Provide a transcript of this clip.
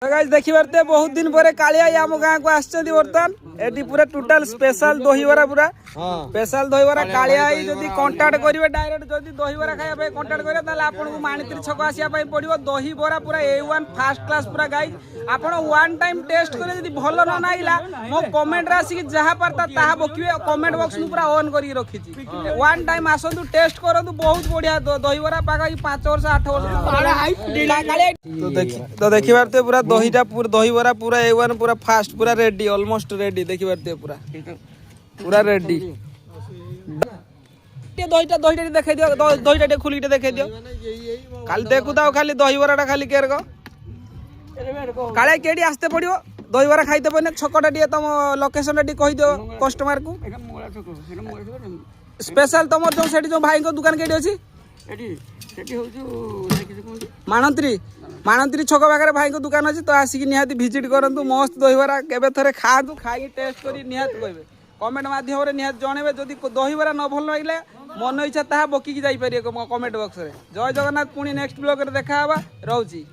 Guys देखि पारते बहुत दिन पर कालिया आम गाँ को आसछथि बर्तमान एटी पूरा टोटल स्पेशल दहीबरा पूरा स्पेशल दहीबरा कालिया जदी कांटेक्ट करिवे डायरेक्ट जदी दहीबरा खाया पे कांटेक्ट करिवे ताले आपन को मानित्री छक आसिया पई पड़िबो दहीबरा पूरा A1 फर्स्ट क्लास पूरा गाइस आपन वन टाइम टेस्ट करे जदी भलो न नाइला मो कमेंट रे आसी जहा परता ताहा बकिवे कमेंट बॉक्स में पूरा ऑन करी रखिछि वन टाइम आसंतु टेस्ट करंतु बहुत बढ़िया दहीबरा पागा 5 वर्ष 8 वर्ष तो देखि पारते पूरा दहीटा पूरा दहीबरा पूरा A1 पूरा फास्ट पूरा रेडी ऑलमोस्ट रेडी देखि पारते पूरा पूरा रेडी दहीटा दहीटा देखाई दियो दहीटा खुलिटे देखाई दियो खाली देखु दाओ खाली दहीबराटा खाली केर को काले केडी आस्ते पड़ियो दहीबरा खाइते पने छकटा डी तम लोकेशन डी कहि दियो कस्टमर को स्पेशल तमर जो सेठी जो भाई को दुकान केडी अछि एठी सेठी होजु मानंत्री छक पाखे भाई को दुकान अच्छी तो आसिक निहाती भिजिट करंतु मस्त दहीबरा केबे थरे खातु खाई टेस्ट करी निहाती कहबे कमेंट माध्यम रे निहाती जणेबे जदी दहीबरा न भल लागिले मन इच्छा ताहा बकी की जाई परिए कमेंट बॉक्स रे जय जगन्नाथ पुणी नेक्स्ट ब्लॉग रे देखा हबा रहउची।